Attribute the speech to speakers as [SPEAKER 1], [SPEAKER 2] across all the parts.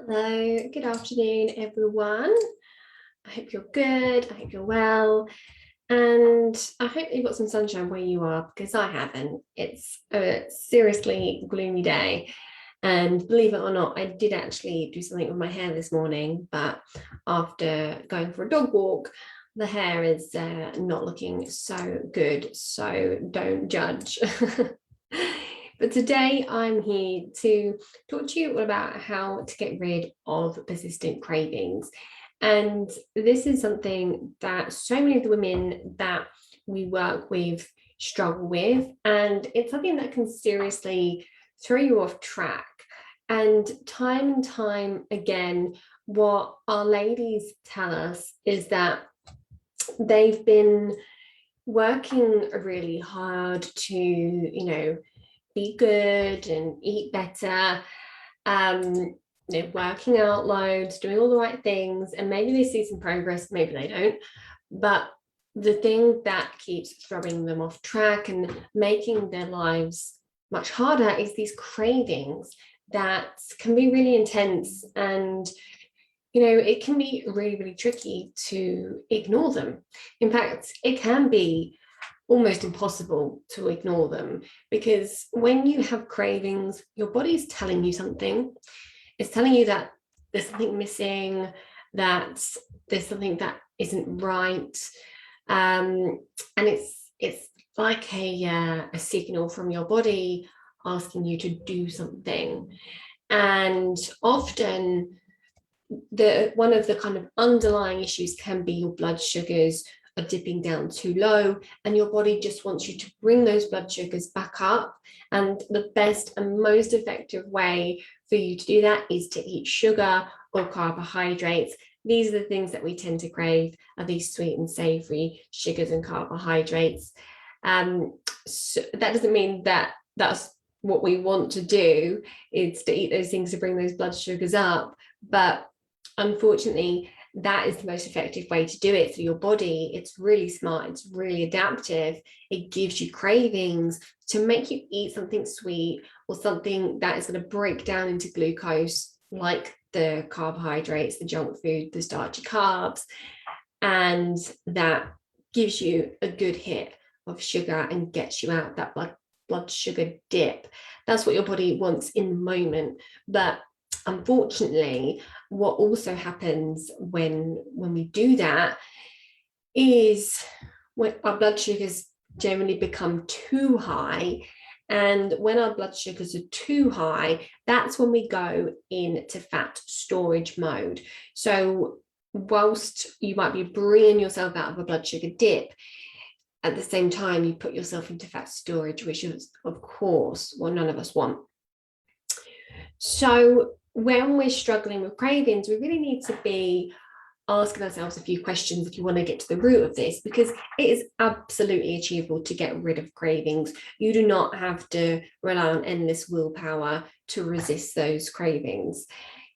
[SPEAKER 1] Hello, good afternoon, everyone. I hope you're good. I hope you're well. And I hope you've got some sunshine where you are because I haven't. It's a seriously gloomy day. And believe it or not, I did actually do something with my hair this morning, but after going for a dog walk, the hair is not looking so good. So don't judge. But today I'm here to talk to you about how to get rid of persistent cravings. And this is something that so many of the women that we work with struggle with. And it's something that can seriously throw you off track. And time again, what our ladies tell us is that they've been working really hard to, be good and eat better, working out loads, doing all the right things, and maybe they see some progress, maybe they don't. But the thing that keeps throwing them off track and making their lives much harder is these cravings that can be really intense, and it can be really tricky to ignore them. In fact, it can be almost impossible to ignore them, because when you have cravings, your body's telling you something. It's telling you that there's something missing, that there's something that isn't right, and it's like a signal from your body asking you to do something. And often one of the kind of underlying issues can be your blood sugars are dipping down too low, and your body just wants you to bring those blood sugars back up. And the best and most effective way for you to do that is to eat sugar or carbohydrates. These are the things that we tend to crave, are these sweet and savory sugars and carbohydrates. So that doesn't mean that that's what we want to do, is to eat those things to bring those blood sugars up. But unfortunately, that is the most effective way to do it for your body. It's really smart. It's really adaptive. It gives you cravings to make you eat something sweet or something that is going to break down into glucose, like the carbohydrates, the junk food, the starchy carbs. And that gives you a good hit of sugar and gets you out that blood sugar dip. That's what your body wants in the moment. But unfortunately, what also happens when we do that is when our blood sugars generally become too high. And when our blood sugars are too high, that's when we go into fat storage mode. So whilst you might be bringing yourself out of a blood sugar dip, at the same time, you put yourself into fat storage, which is, of course, what none of us want. So when we're struggling with cravings, we really need to be asking ourselves a few questions if you want to get to the root of this, because it is absolutely achievable to get rid of cravings. You do not have to rely on endless willpower to resist those cravings.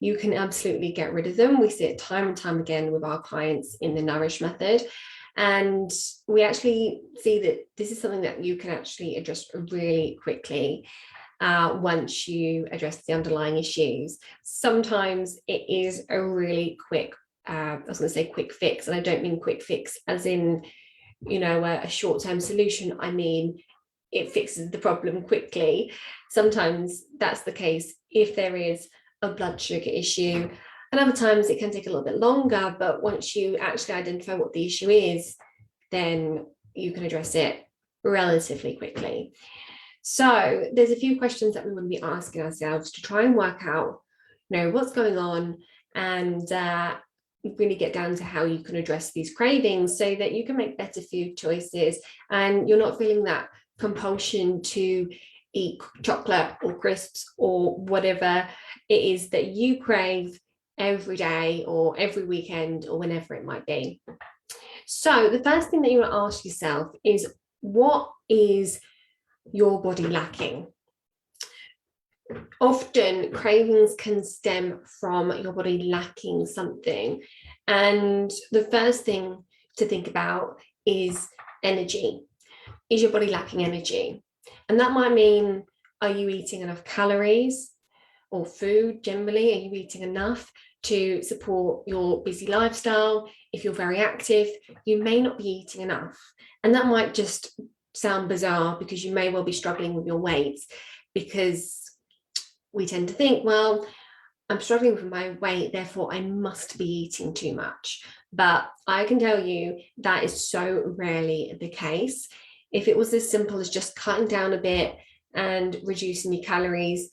[SPEAKER 1] You can absolutely get rid of them. We see it time and time again with our clients in the Nourish method. And we actually see that this is something that you can actually address really quickly once you address the underlying issues. Sometimes it is a really quick, I was going to say quick fix, and I don't mean quick fix as in, a short-term solution. I mean, it fixes the problem quickly. Sometimes that's the case if there is a blood sugar issue. And other times it can take a little bit longer, but once you actually identify what the issue is, then you can address it relatively quickly. So there's a few questions that we want to be asking ourselves to try and work out, what's going on, and really get down to how you can address these cravings so that you can make better food choices and you're not feeling that compulsion to eat chocolate or crisps or whatever it is that you crave every day or every weekend or whenever it might be. So the first thing that you want to ask yourself is, what is your body lacking? Often cravings can stem from your body lacking something. And the first thing to think about is energy. Is your body lacking energy? And that might mean, are you eating enough calories? or food generally? Are you eating enough to support your busy lifestyle? If you're very active, you may not be eating enough. And that might just sound bizarre because you may well be struggling with your weight, because we tend to think, well, I'm struggling with my weight, therefore I must be eating too much. But I can tell you that is so rarely the case. If it was as simple as just cutting down a bit and reducing your calories,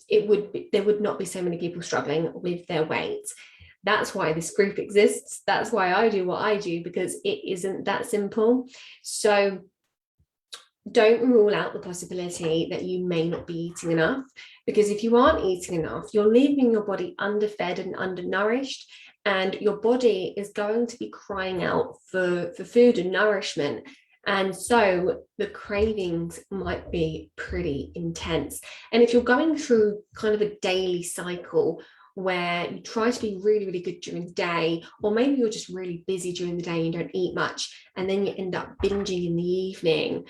[SPEAKER 1] there would not be so many people struggling with their weight. That's why this group exists. That's why I do what I do, because it isn't that simple. So don't rule out the possibility that you may not be eating enough, because if you aren't eating enough, you're leaving your body underfed and undernourished, and your body is going to be crying out for food and nourishment. And so the cravings might be pretty intense. And if you're going through kind of a daily cycle where you try to be really, really good during the day, or maybe you're just really busy during the day and don't eat much, and then you end up binging in the evening,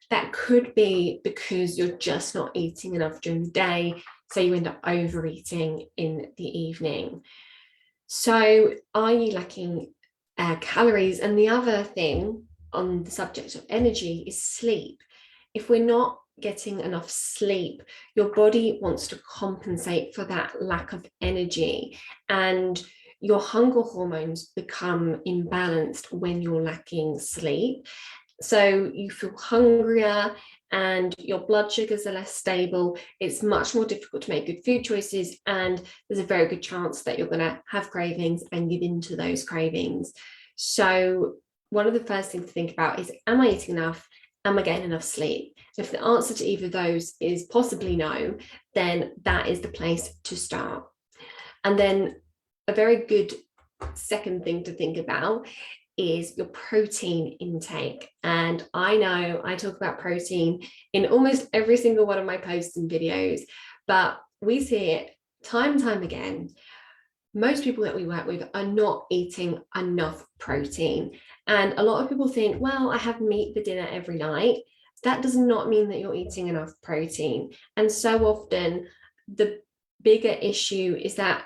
[SPEAKER 1] that could be because you're just not eating enough during the day, so you end up overeating in the evening. So are you lacking calories? And the other thing on the subject of energy is sleep. If we're not getting enough sleep, your body wants to compensate for that lack of energy, and your hunger hormones become imbalanced when you're lacking sleep. So you feel hungrier and your blood sugars are less stable. It's much more difficult to make good food choices, and there's a very good chance that you're going to have cravings and give in to those cravings. So one of the first things to think about is, am I eating enough? Am I getting enough sleep? If the answer to either of those is possibly no, then that is the place to start. And then a very good second thing to think about is your protein intake. And I know I talk about protein in almost every single one of my posts and videos, but we see it time and time again. Most people that we work with are not eating enough protein. And a lot of people think, well, I have meat for dinner every night. That does not mean that you're eating enough protein. And so often the bigger issue is that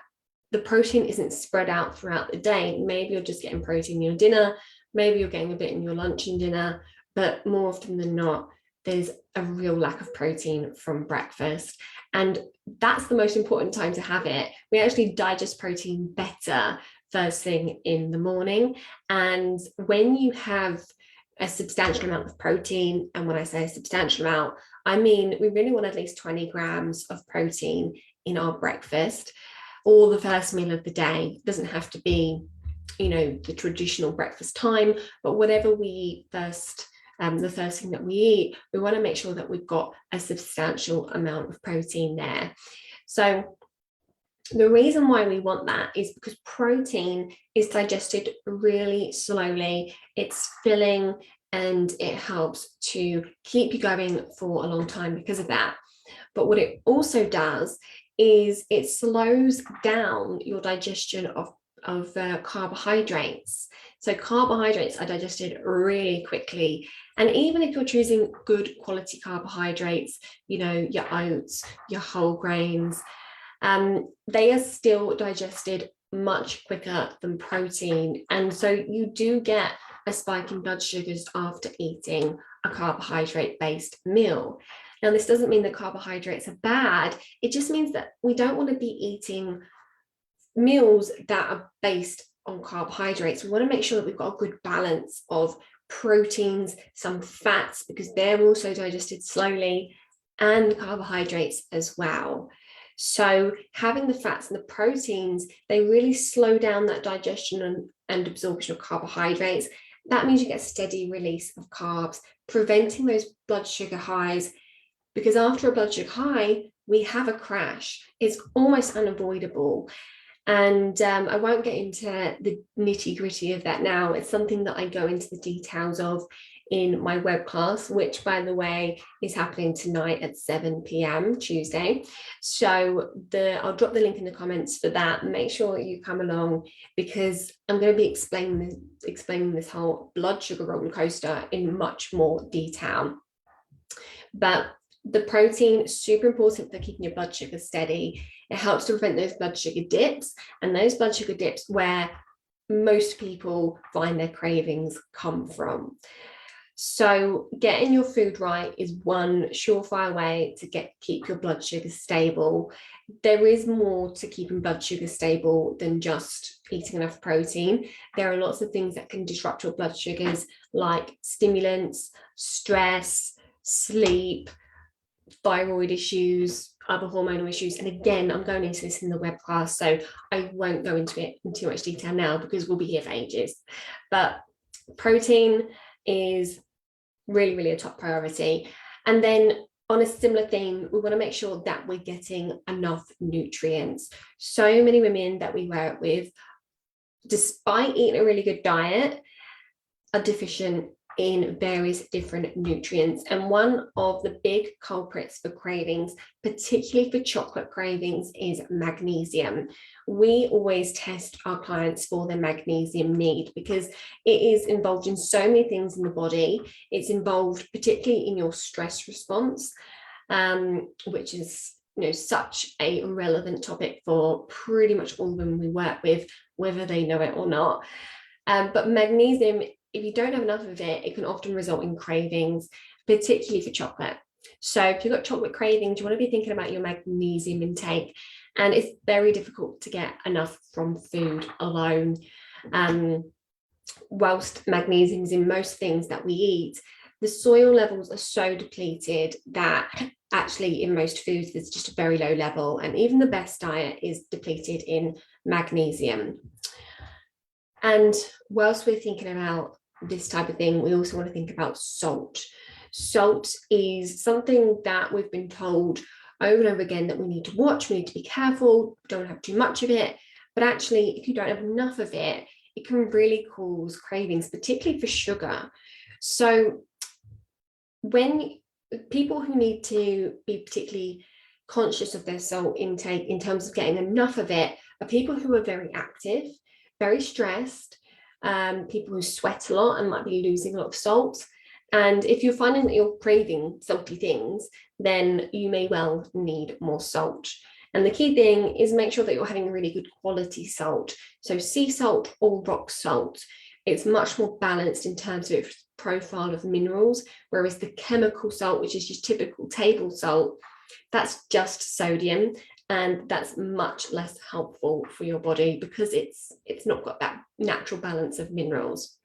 [SPEAKER 1] the protein isn't spread out throughout the day. Maybe you're just getting protein in your dinner, maybe you're getting a bit in your lunch and dinner, but more often than not, there's a real lack of protein from breakfast. And that's the most important time to have it. We actually digest protein better first thing in the morning. And when you have a substantial amount of protein, and when I say a substantial amount, I mean we really want at least 20 grams of protein in our breakfast, or the first meal of the day. It doesn't have to be, the traditional breakfast time, but whatever we eat first, the first thing that we eat, we want to make sure that we've got a substantial amount of protein there. So the reason why we want that is because protein is digested really slowly. It's filling and it helps to keep you going for a long time because of that. But what it also does is it slows down your digestion of carbohydrates. So carbohydrates are digested really quickly. And even if you're choosing good quality carbohydrates, your oats, your whole grains, they are still digested much quicker than protein. And so you do get a spike in blood sugars after eating a carbohydrate-based meal. Now, this doesn't mean that carbohydrates are bad. It just means that we don't want to be eating meals that are based on carbohydrates. We want to make sure that we've got a good balance of proteins, some fats, because they're also digested slowly, and carbohydrates as well. So having the fats and the proteins, they really slow down that digestion and absorption of carbohydrates. That means you get a steady release of carbs, preventing those blood sugar highs, because after a blood sugar high, we have a crash. It's almost unavoidable. And I won't get into the nitty gritty of that now. It's something that I go into the details of in my web class, which, by the way, is happening tonight at 7 p.m. Tuesday. So I'll drop the link in the comments for that. Make sure you come along, because I'm going to be explaining this whole blood sugar roller coaster in much more detail. But The protein is super important for keeping your blood sugar steady. It helps to prevent those blood sugar dips, and those blood sugar dips where most people find their cravings come from. So getting your food right is one surefire way to keep your blood sugar stable. There is more to keeping blood sugar stable than just eating enough protein. There are lots of things that can disrupt your blood sugars, like stimulants, stress, sleep, thyroid issues, other hormonal issues. And again, I'm going into this in the web class, so I won't go into it in too much detail now because we'll be here for ages. But protein is really, really a top priority. And then on a similar theme, we want to make sure that we're getting enough nutrients. So many women that we work with, despite eating a really good diet, are deficient in various different nutrients. And one of the big culprits for cravings, particularly for chocolate cravings, is magnesium. We always test our clients for their magnesium need because it is involved in so many things in the body. It's involved particularly in your stress response, which is such a relevant topic for pretty much all the women we work with, whether they know it or not. But magnesium, if you don't have enough of it, it can often result in cravings, particularly for chocolate. So if you've got chocolate cravings, you want to be thinking about your magnesium intake. And it's very difficult to get enough from food alone. Whilst magnesium is in most things that we eat, the soil levels are so depleted that actually in most foods, there's just a very low level. And even the best diet is depleted in magnesium. And whilst we're thinking about this type of thing, we also want to think about salt. Salt is something that we've been told over and over again that we need to watch, we need to be careful, don't have too much of it. But actually, if you don't have enough of it, it can really cause cravings, particularly for sugar. So when people who need to be particularly conscious of their salt intake in terms of getting enough of it are people who are very active, very stressed, people who sweat a lot and might be losing a lot of salt. And if you're finding that you're craving salty things, then you may well need more salt. And the key thing is make sure that you're having really good quality salt. So sea salt or rock salt, it's much more balanced in terms of its profile of minerals, whereas the chemical salt, which is just typical table salt, that's just sodium. And that's much less helpful for your body because it's not got that natural balance of minerals.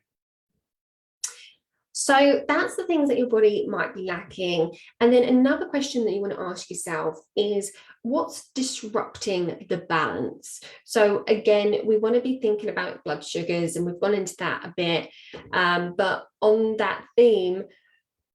[SPEAKER 1] So that's the things that your body might be lacking. And then another question that you want to ask yourself is, what's disrupting the balance? So again, we want to be thinking about blood sugars, and we've gone into that a bit. But on that theme,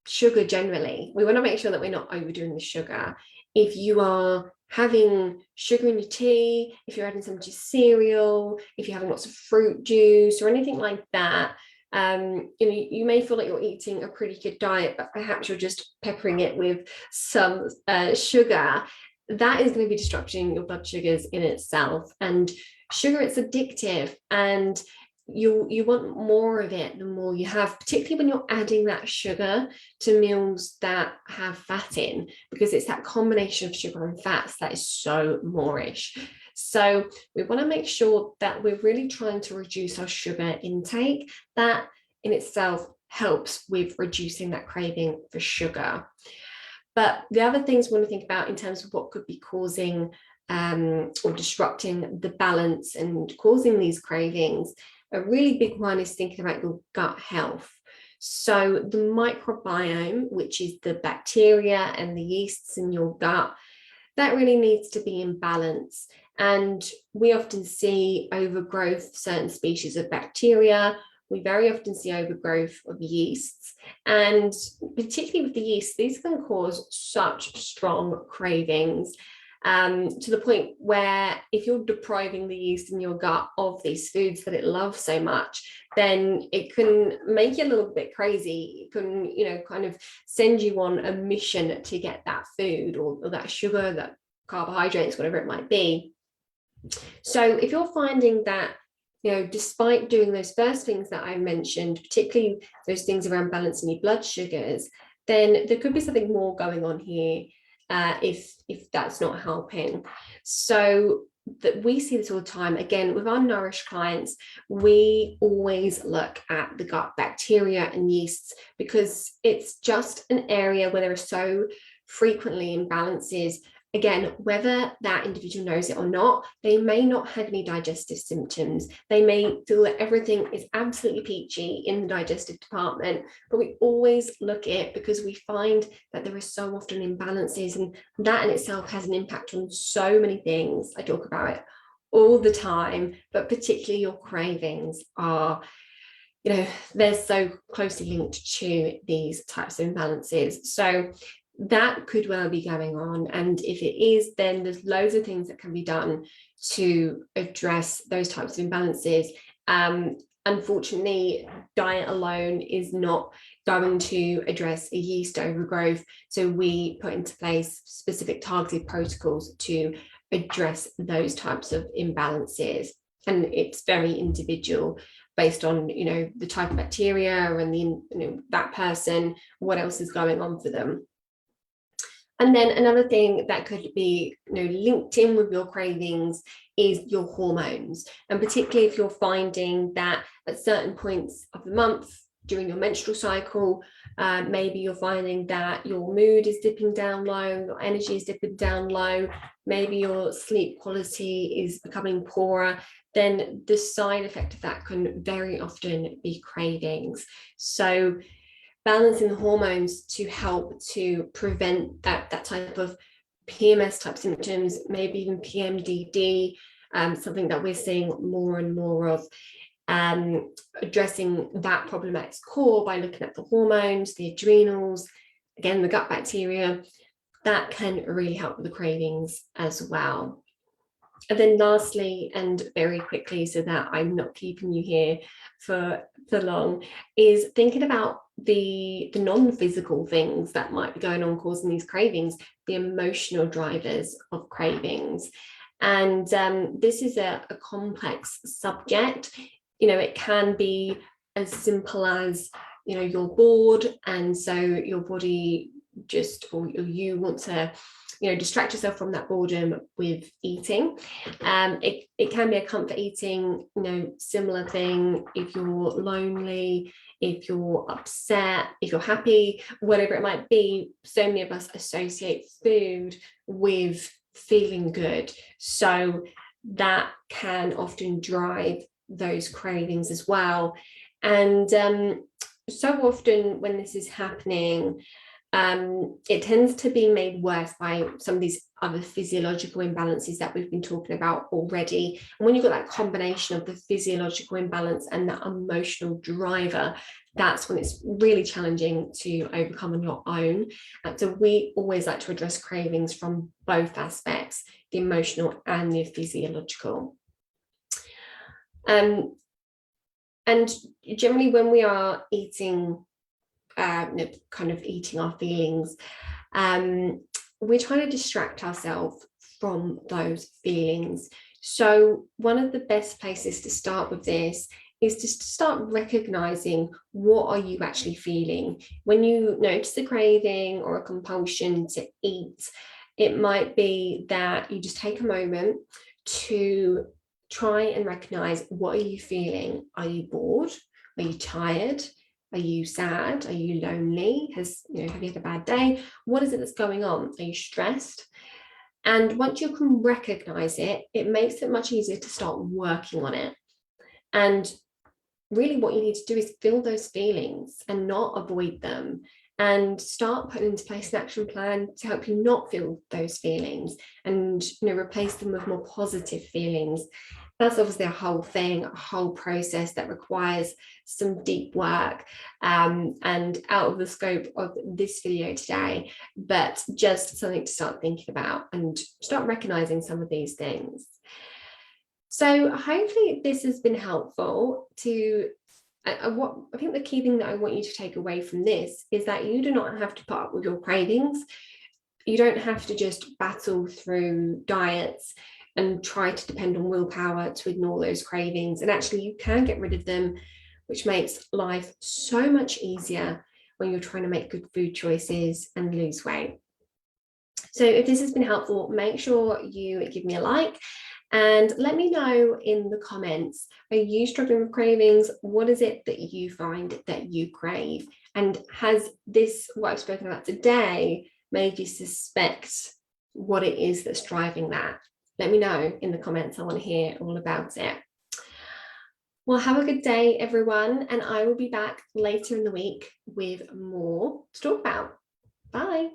[SPEAKER 1] sugar generally, we want to make sure that we're not overdoing the sugar. If you are having sugar in your tea, if you're adding some to cereal, if you're having lots of fruit juice or anything like that, you may feel like you're eating a pretty good diet, but perhaps you're just peppering it with some sugar. That is going to be disrupting your blood sugars in itself. And sugar, it's addictive, and you want more of it the more you have, particularly when you're adding that sugar to meals that have fat in, because it's that combination of sugar and fats that is so moreish. So we want to make sure that we're really trying to reduce our sugar intake. That in itself helps with reducing that craving for sugar. But the other things we want to think about in terms of what could be causing or disrupting the balance and causing these cravings, a really big one is thinking about your gut health. So the microbiome, which is the bacteria and the yeasts in your gut, that really needs to be in balance. And we often see overgrowth of certain species of bacteria. We very often see overgrowth of yeasts. And particularly with the yeast, these can cause such strong cravings. To the point where if you're depriving the yeast in your gut of these foods that it loves so much, then it can make you a little bit crazy. It can, kind of send you on a mission to get that food or that sugar, that carbohydrates, whatever it might be. So if you're finding that, despite doing those first things that I mentioned, particularly those things around balancing your blood sugars, then there could be something more going on here if that's not helping. So that we see this all the time. Again, with our nourished clients, we always look at the gut bacteria and yeasts because it's just an area where there are so frequently imbalances. Again, whether that individual knows it or not, they may not have any digestive symptoms. They may feel that everything is absolutely peachy in the digestive department, but we always look at it because we find that there are so often imbalances, and that in itself has an impact on so many things. I talk about it all the time, but particularly your cravings are, they're so closely linked to these types of imbalances. So that could well be going on. And if it is, then there's loads of things that can be done to address those types of imbalances. Unfortunately, diet alone is not going to address a yeast overgrowth. So we put into place specific targeted protocols to address those types of imbalances. And it's very individual based on, the type of bacteria and that person, what else is going on for them. And then another thing that could be linked in with your cravings is your hormones. And particularly if you're finding that at certain points of the month during your menstrual cycle, maybe you're finding that your mood is dipping down low, your energy is dipping down low, maybe your sleep quality is becoming poorer, then the side effect of that can very often be cravings. So balancing the hormones to help to prevent that type of PMS type symptoms, maybe even PMDD, something that we're seeing more and more of, addressing that problem at its core by looking at the hormones, the adrenals, again, the gut bacteria, that can really help with the cravings as well. And then lastly, and very quickly, so that I'm not keeping you here for long, is thinking about the non-physical things that might be going on causing these cravings, the emotional drivers of cravings. And this is a complex subject. It can be as simple as, you're bored, and so your body or you want to distract yourself from that boredom with eating. It can be a comfort eating, similar thing if you're lonely, if you're upset, if you're happy, whatever it might be. So many of us associate food with feeling good. So that can often drive those cravings as well. And so often when this is happening, it tends to be made worse by some of these other physiological imbalances that we've been talking about already. And when you've got that combination of the physiological imbalance and that emotional driver, that's when it's really challenging to overcome on your own. So we always like to address cravings from both aspects, the emotional and the physiological. And generally when we are eating, kind of eating our feelings, we're trying to distract ourselves from those feelings. So one of the best places to start with this is to start recognizing, what are you actually feeling? When you notice a craving or a compulsion to eat, it might be that you just take a moment to try and recognize, what are you feeling? Are you bored? Are you tired? Are you sad? Are you lonely? Have you had a bad day? What is it that's going on? Are you stressed? And once you can recognize it, it makes it much easier to start working on it. And really what you need to do is feel those feelings and not avoid them, and start putting into place an action plan to help you not feel those feelings, and replace them with more positive feelings. That's obviously a whole thing, a whole process that requires some deep work, and out of the scope of this video today, but just something to start thinking about and start recognizing some of these things. So hopefully this has been helpful to what I think the key thing that I want you to take away from this is that you do not have to put up with your cravings. You don't have to just battle through diets and try to depend on willpower to ignore those cravings. And actually you can get rid of them, which makes life so much easier, when you're trying to make good food choices and lose weight. So if this has been helpful, make sure you give me a like and let me know in the comments, are you struggling with cravings? What is it that you find that you crave? And has this, what I've spoken about today, made you suspect what it is that's driving that? Let me know in the comments. I want to hear all about it. Well, have a good day, everyone. And I will be back later in the week with more to talk about. Bye.